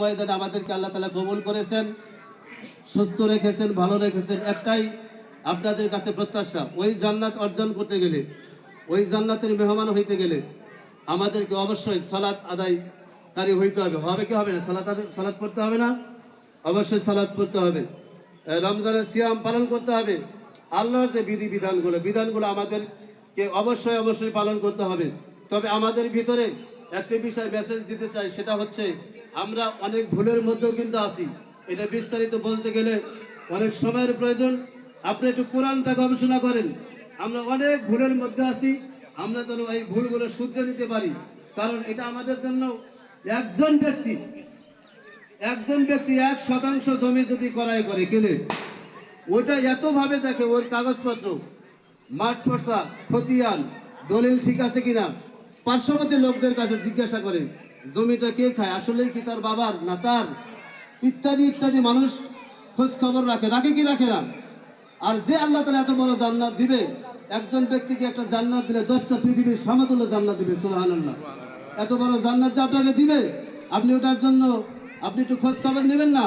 ময়দানে আমাদেরকে আল্লাহ তাআলা কবুল করেছেন, সুস্থ রেখেছেন, ভালো রেখেছেন। একটাই আপনাদের কাছে প্রত্যাশা, ওই জান্নাত অর্জন করতে গেলে, ওই জান্নাতের মেহমান হইতে গেলে আমাদেরকে অবশ্যই সালাত আদায়কারী হইতে হবে। হবে কি হবে না? সালাত পড়তে হবে না? অবশ্যই সালাত পড়তে হবে। রমজানের সিয়াম পালন করতে হবে। আল্লাহর যে বিধানগুলো আমাদেরকে অবশ্যই পালন করতে হবে। তবে আমাদের ভিতরে একটি বিষয় মেসেজ দিতে চাই, সেটা হচ্ছে আমরা অনেক ভুলের মধ্যেও কিন্তু আছি। এটা বিস্তারিত বলতে গেলে অনেক সময়ের প্রয়োজন। আপনি একটু কোরআনটা গবেষণা করেন। আমরা অনেক ভুলের মধ্যে আছি, আমরা যেন এই ভুলগুলো শুধরে নিতে পারি। কারণ এটা আমাদের জন্য একজন ব্যক্তি 1% জমি যদি ক্রয় করে কিনে, ওটা এতভাবে দেখে, ওর কাগজপত্র, মাঠ পর্সা, খতিয়ান, দলিল ঠিক আছে কিনা, পার্শ্ববর্তী লোকদের কাছে জিজ্ঞাসা করে জমিটা কে খায়, আসলে কি তার বাবার না তার, ইত্যাদি ইত্যাদি। মানুষ খোঁজ খবর রাখে কি রাখে না? আর যে আল্লাহ তাআলা এত বড় জান্নাত দিবে, একজন ব্যক্তিকে একটা জান্নাত দিলে 10টা পৃথিবীর সমতুল্য জান্নাত দিবে। সুবহানাল্লাহ। এত বড় জান্নাত যে আপনাকে দিবে, আপনি ওটার জন্য আপনি একটু খোঁজ খবর নেবেন না?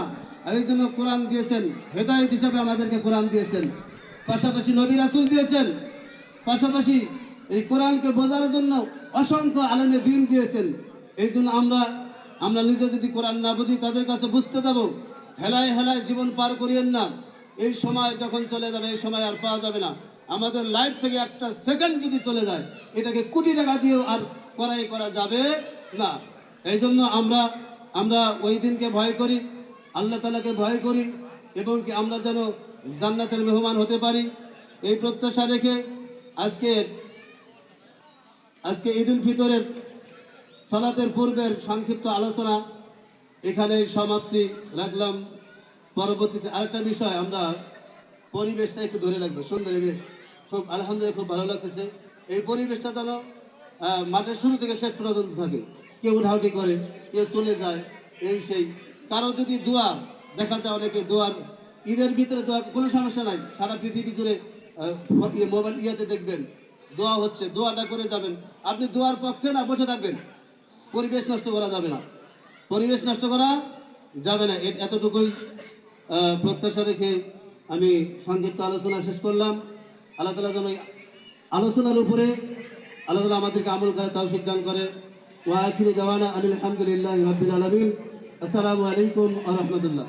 এই জন্য কোরআন দিয়েছেন, হেদায়েত হিসাবে আমাদেরকে কোরআন দিয়েছেন, পাশাপাশি নবী রাসূল দিয়েছেন, পাশাপাশি এই কোরআনকে বোঝার জন্য অসংখ্য আলেমে দ্বীন দিয়েছেন। এই জন্য আমরা নিজে যদি কোরআন না বুঝি, তাদের কাছে বুঝতে যাব। হেলায় হেলায় জীবন পার করিয়েন না। এই সময় যখন চলে যাবে, এই সময় আর পাওয়া যাবে না। আমাদের লাইফ থেকে একটা সেকেন্ড যদি চলে যায়, এটাকে কোটি টাকা দিয়েও আর করা যাবে না। এই জন্য আমরা ওই দিনকে ভয় করি, আল্লাহ তাআলাকে ভয় করি, এবং কি আমরা যেন জান্নাতের মেহমান হতে পারি, এই প্রত্যাশা রেখে আজকে ঈদ উল ফিতরের সালাতের পূর্বের সংক্ষিপ্ত আলোচনা এখানে সমাপ্তি রাখলাম। পরবর্তীতে আরেকটা বিষয়, আমরা পরিবেশটা একটু ধরে রাখবো। সুন্দর, খুব আলহামদুলিল্লাহ, খুব ভালো লাগতেছে। এই পরিবেশটা যেন মাঠের শুরু থেকে শেষ পর্যন্ত থাকে। কেউ উঠাউটি করে, কেউ চলে যায়, এই সেই। কারো যদি দোয়া দেখা যায়, অনেকে দোয়ার, ঈদের ভিতরে দোয়া, কোনো সমস্যা নাই, সারা পৃথিবী জুড়ে মোবাইল ইয়াতে দেখবেন দোয়া হচ্ছে, দোয়াটা করে যাবেন। আপনি দোয়ার পক্ষে না বসে থাকবেন। পরিবেশ নষ্ট করা যাবে না, পরিবেশ নষ্ট করা যাবে না। এতটুকুই প্রত্যাশা রেখে আমি সংক্ষিপ্ত আলোচনা শেষ করলাম। আল্লাহ তাআলা যেন আলোচনার উপরে আল্লাহ তাআলা আমাদেরকে আমল করার তৌফিক দান করে। ওয়া আখিরু দাওয়ানা আনিল হামদুলিল্লাহি রাব্বিল আলামিন। আসসালামু আলাইকুম ওয়া রাহমাতুল্লাহ।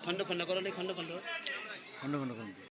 খন্ড খন্ড করো, খন্ড খন্ড খন্ড খন্ড